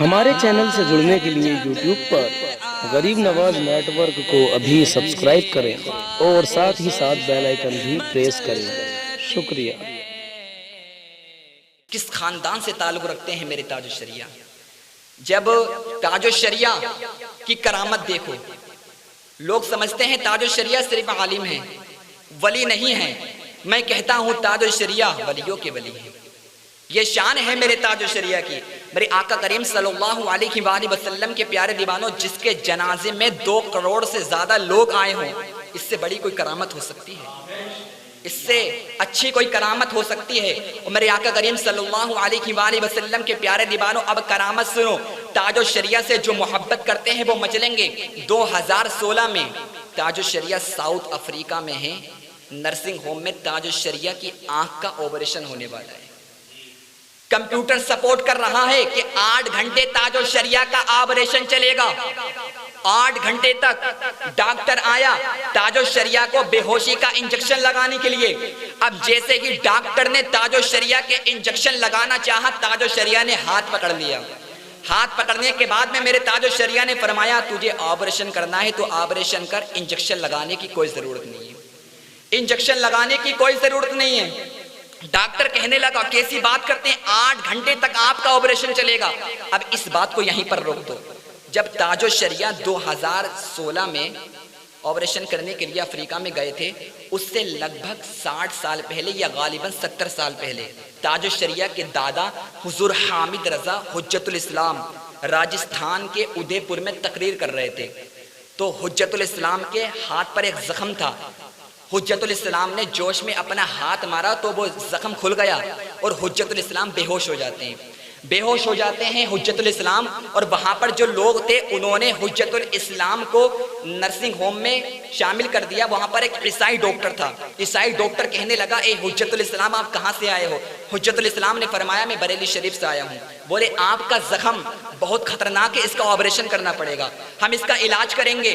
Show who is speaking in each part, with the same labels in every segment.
Speaker 1: ہمارے چینل سے جڑنے کے لیے یوٹیوب پر غریب نواز نیٹ ورک کو ابھی سبسکرائب کریں اور ساتھ ہی ساتھ بیل آئیکن بھی پریس کریں۔ شکریہ۔
Speaker 2: کس خاندان سے تعلق رکھتے ہیں میرے تاج الشریعہ؟ جب تاج الشریعہ کی کرامت دیکھو، لوگ سمجھتے ہیں تاج الشریعہ صرف عالم ہیں، ولی نہیں ہیں۔ میں کہتا ہوں تاج الشریعہ ولیوں کے ولی ہیں۔ یہ شان ہے میرے تاج الشریعہ کی۔ میرے آقا کریم صلی اللہ علیہ وآلہ وسلم کے پیارے دیوانوں، جس کے جنازے میں 2 کروڑ سے زیادہ لوگ آئے ہوں، اس سے بڑی کوئی کرامت ہو سکتی ہے؟ اس سے اچھی کوئی کرامت ہو سکتی ہے؟ اور میرے آقا کریم صلی اللہ علیہ وآلہ وسلم کے پیارے دیوانوں، اب کرامت سنو۔ تاج الشریعہ سے جو محبت کرتے ہیں وہ مچلیں گے۔ 2016 میں تاج الشریعہ ساؤتھ افریقہ میں ہے، نرسنگ ہوم میں تاج الشریعہ کی آنکھ کا آپریشن ہونے والا ہے۔ کمپیوٹر سپورٹ کر رہا ہے کہ 8 گھنٹے تاج الشریعہ کا آپریشن چلے گا۔ 8 گھنٹے تک ڈاکٹر آیا تاج الشریعہ کو بے ہوشی کا انجیکشن لگانے کے لیے۔ اب جیسے ہی ڈاکٹر نے تاج الشریعہ کے انجیکشن لگانا چاہا، تاج الشریعہ نے ہاتھ پکڑ لیا۔ ہاتھ پکڑنے کے بعد میں میرے تاج الشریعہ نے فرمایا، تجھے آپریشن کرنا ہے تو آپریشن کر، انجیکشن لگانے کی کوئی ضرورت نہیں ہے۔ انجیکشن لگانے کی کوئی ضرورت نہیں ہے۔ ڈاکٹر کہنے لگا، کیسی بات کرتے ہیں، 8 گھنٹے تک آپ کا آپریشن چلے گا۔ اب اس بات کو یہیں پر روک دو۔ جب تاج الشریعہ 2016 میں آپریشن کرنے کے لیے افریقہ میں گئے تھے، اس سے لگ بھگ 60 سال پہلے یا غالباً 70 سال پہلے تاج الشریعہ کے دادا حضور حامد رضا حجت الاسلام راجستھان کے ادے پور میں تقریر کر رہے تھے، تو حجت الاسلام کے ہاتھ پر ایک زخم تھا۔ حجت الاسلام نے جوش میں اپنا ہاتھ مارا تو وہ زخم کھل گیا اور حجت الاسلام بے ہوش ہو جاتے ہیں۔ بے ہوش ہو جاتے ہیں حجت الاسلام، اور وہاں پر جو لوگ تھے انہوں نے حجت الاسلام کو نرسنگ ہوم میں شامل کر دیا۔ وہاں پر ایک عیسائی ڈاکٹر تھا۔ عیسائی ڈاکٹر کہنے لگا، اے حجت الاسلام آپ کہاں سے آئے ہو؟ حجت الاسلام نے فرمایا، میں بریلی شریف سے آیا ہوں۔ بولے، آپ کا زخم بہت خطرناک ہے، اس کا آپریشن کرنا پڑے گا، ہم اس کا علاج کریں گے۔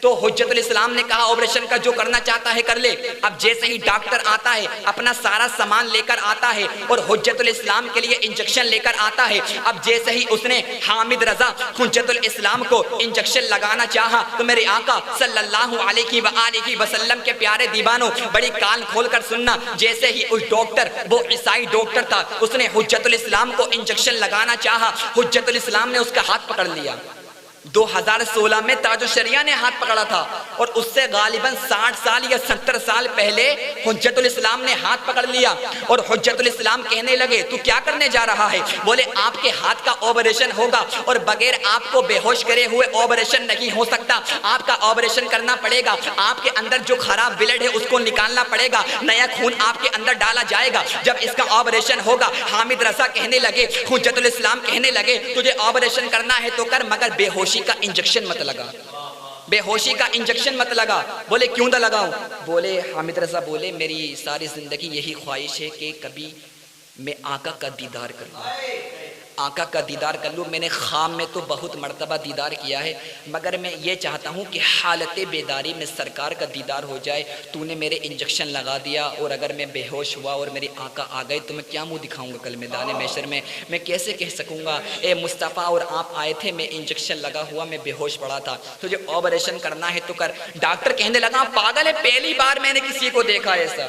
Speaker 2: تو حجت الاسلام نے کہا، آپریشن کا جو کرنا چاہتا ہے کر لے۔ اب جیسے ہی ڈاکٹر آتا ہے، اپنا سارا سامان لے کر آتا ہے اور حجت الاسلام کے لیے انجیکشن لے کر آتا ہے۔ اب جیسے ہی اس نے حامد رضا حجت الاسلام کو انجیکشن لگانا چاہا تو میرے آقا صلی اللہ علیہ وآلہ وسلم کے پیارے دیوانوں، بڑی کان کھول کر سننا، جیسے ہی اس ڈاکٹر، وہ عیسائی ڈاکٹر تھا، اس نے حجت الاسلام کو انجیکشن لگانا چاہا، حجت الاسلام نے اس کا ہاتھ پکڑ لیا۔ 2016 میں تاج الشریعہ نے ہاتھ پکڑا تھا، اور اس سے غالباً 60 سال یا 70 سال پہلے حجت الاسلام نے ہاتھ پکڑ لیا، اور حجت الاسلام کہنے لگے، تو کیا کرنے جا رہا ہے؟ بولے، آپ کے ہاتھ کا آپریشن ہوگا، اور بغیر آپ کو بے ہوش کرے ہوئے آپریشن نہیں ہو سکتا، آپ کا آپریشن کرنا پڑے گا، آپ کے اندر جو خراب بلڈ ہے اس کو نکالنا پڑے گا، نیا خون آپ کے اندر ڈالا جائے گا، جب اس کا آپریشن ہوگا۔ حامد رضا کہنے لگے، حجت الاسلام کہنے لگے، تجھے آپریشن کرنا ہے تو کر، مگر بے ہوشی کا انجیکشن مت لگا، بے ہوشی کا انجیکشن مت لگا۔ بولے، کیوں نہ لگاؤں؟ بولے، حامد رضا بولے، میری ساری زندگی یہی خواہش ہے کہ کبھی میں آقا کا دیدار کر لوں، آقا کا دیدار کر لوں۔ میں نے خواب میں تو بہت مرتبہ دیدار کیا ہے، مگر میں یہ چاہتا ہوں کہ حالت بیداری میں سرکار کا دیدار ہو جائے۔ تو نے میرے انجیکشن لگا دیا، اور اگر میں بے ہوش ہوا اور میرے آقا آ گئے تو میں کیا منہ دکھاؤں گا کل میدان محشر میں؟ میں کیسے کہہ سکوں گا، اے مصطفیٰ اور آپ آئے تھے، میں انجیکشن لگا ہوا، میں بے ہوش پڑا تھا، تجھے آپریشن کرنا ہے تو کر۔ ڈاکٹر کہنے لگا، پاگل ہے، پہلی بار میں نے کسی کو دیکھا ایسا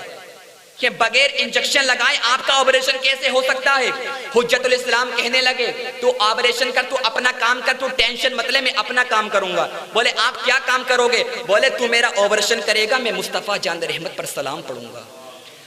Speaker 2: کہ بغیر انجیکشن لگائے آپ کا آپریشن کیسے ہو سکتا ہے؟ حجت الاسلام کہنے لگے، تو آپریشن کر، تو اپنا کام کر، تو ٹینشن مت لے، میں اپنا کام کروں گا۔ بولے، آپ کیا کام کرو گے؟ بولے، تو میرا آپریشن کرے گا، میں مصطفیٰ جان رحمت پر سلام پڑھوں گا،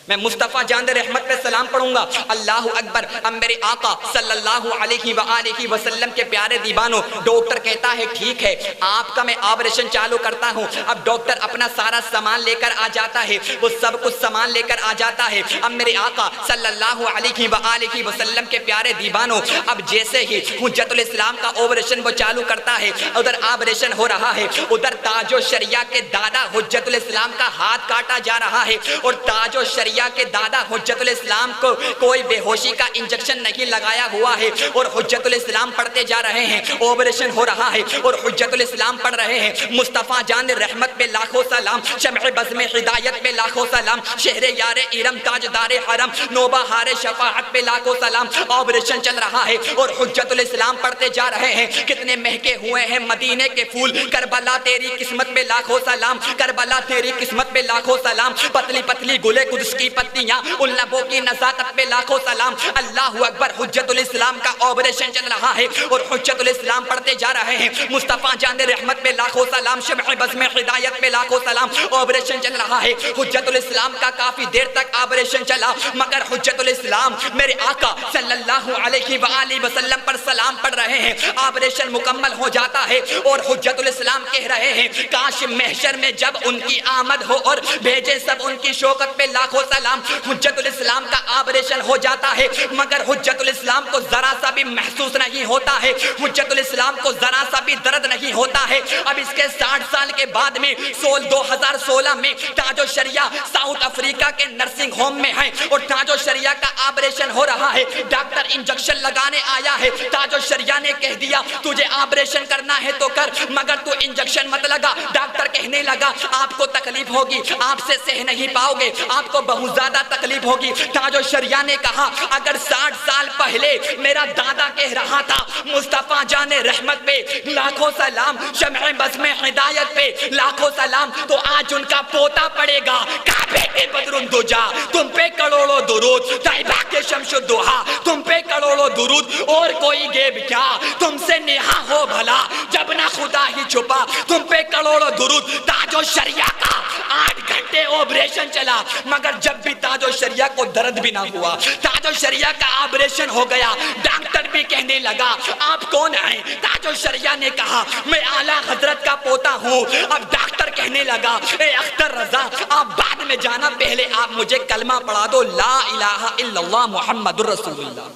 Speaker 2: میں مصطفیٰ جان رحمت پہ سلام پڑھوں گا۔ اللہ اکبر۔ اب میرے آقا صلی اللہ علیہ وآلہ وسلم کے پیارے دیوانوں، ڈاکٹر کہتا ہے، ٹھیک ہے، آپ کا میں آپریشن چالو کرتا ہوں۔ اب ڈاکٹر اپنا سارا سامان لے کر آ جاتا ہے، وہ سب کچھ سامان لے کر آ جاتا ہے۔ اب میرے آقا صلی اللہ علیہ وآلہ وسلم کے پیارے دیوانوں، اب جیسے ہی حجت الاسلام کا آپریشن وہ چالو کرتا ہے، ادھر آپریشن ہو رہا ہے، ادھر تاج الشریعہ کے دادا حجت الاسلام کا ہاتھ کاٹا جا رہا ہے، اور تاج الشریعہ شریعہ کے دادا حجت الاسلام کو کوئی بے ہوشی کا انجیکشن نہیں لگایا ہوا ہے اور حجت الاسلام پڑھتے جا رہے ہیں، آپریشن ہو رہا ہے اور حجت الاسلام پڑھ رہے ہیں، مصطفیٰ جان رحمت پہ لاکھوں سلام، شمع بزم ہدایت پہ لاکھوں سلام، شہر یار ارم تاجدار حرم نوبہ ہار شفاعت پہ لاکھوں سلام، آپریشن چل رہا ہے اور حجت الاسلام پڑھتے جا رہے ہیں۔ کتنے مہکے ہوئے ہیں مدینے کے پھول، کربلا تیری قسمت پہ لاکھوں سلام، کربلا تیری قسمت پہ لاکھوں سلام، پتلی پتلی گلے قدس کی پتیاں، ان لبوں کی نزاکت پہ لاکھوں سلام، اللہ اکبر۔ حجت الاسلام کا آپریشن چل رہا ہے اور حجت الاسلام پڑھتے جا رہے ہیں، مصطفیٰ جان رحمت پہ لاکھوں سلام، شمع بزم ہدایت پہ لاکھوں سلام، آپریشن چل رہا ہے۔ حجت الاسلام کا کافی دیر تک آپریشن چلا، مگر حجت الاسلام میرے آقا صلی اللہ علیہ وآلہ وسلم پر سلام پڑھ رہے ہیں، آپریشن مکمل ہو جاتا ہے اور حجت الاسلام کہہ رہے ہیں کاش محشر میں جب ان کی آمد ہو اور بھیجے سب ان کی شوکت پہ لاکھوں سلام۔ حجت الاسلام کا آپریشن ہو جاتا ہے مگر حجت الاسلام کو ذرا سا بھی محسوس نہیں ہوتا ہے، حجت الاسلام کو ذرا سا بھی درد نہیں ہوتا ہے۔ اب اس کے 60 سال کے بعد میں 2016 میں تاج الشریعہ ساؤتھ افریقہ کے نرسنگ ہوم میں ہیں اور تاج الشریعہ کا آپریشن ہو رہا ہے، ڈاکٹر انجیکشن لگانے آیا ہے، تاج الشریعہ نے کہہ دیا تجھے آپریشن کرنا ہے تو کر مگر تو انجیکشن مت لگا۔ ڈاکٹر کہنے لگا آپ کو تکلیف ہوگی، آپ سے سہ نہیں پاؤ گے، آپ کو بہت زیادہ تکلیف ہوگی۔ تاج الشریعہ نے کہا اگر 60 سال پہلے میرا دادا کہہ رہا تھا مصطفیٰ جان رحمت پہ لاکھوں سلام، شمع بزم ہدایت پہ لاکھوں سلام، تو آج ان کا پوتا پڑے گا کعبے کے بدر الدجا تم پہ کروڑوں درود، طیبہ کے شمس الضحیٰ تم پہ کروڑوں درود، اور کوئی غیب کیا تم سے نہا ہو بھلا جب نہ خدا ہی چھپا، تم پہ کروڑوں درود۔ تاج الشریعہ کا 8 گھنٹے آپریشن چلا مگر جب بھی تاج الشریعہ کو درد بھی نہ ہوا، تاج الشریعہ کا آپریشن ہو گیا، ڈاکٹر بھی کہنے لگا آپ کون ہیں؟ تاج الشریعہ نے کہا میں اعلیٰ حضرت کا پوتا ہوں۔ اب ڈاکٹر کہنے لگا اے اختر رضا آپ بعد میں جانا، پہلے آپ مجھے کلمہ پڑھا دو لا الہ الا اللہ محمد الرسول اللہ۔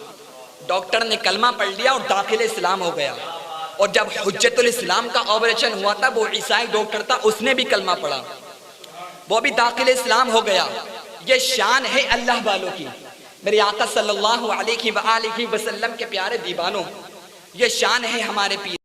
Speaker 2: ڈاکٹر نے کلمہ پڑھ لیا اور داخل اسلام ہو گیا، اور جب حجت الاسلام کا آپریشن ہوا تھا وہ عیسائی ڈاکٹر تھا، اس نے بھی کلمہ پڑھا، وہ بھی داخل اسلام ہو گیا۔ یہ شان ہے اللہ والوں کی، میرے آقا صلی اللہ علیہ وآلہ وسلم کے پیارے دیوانوں، یہ شان ہے ہمارے پیر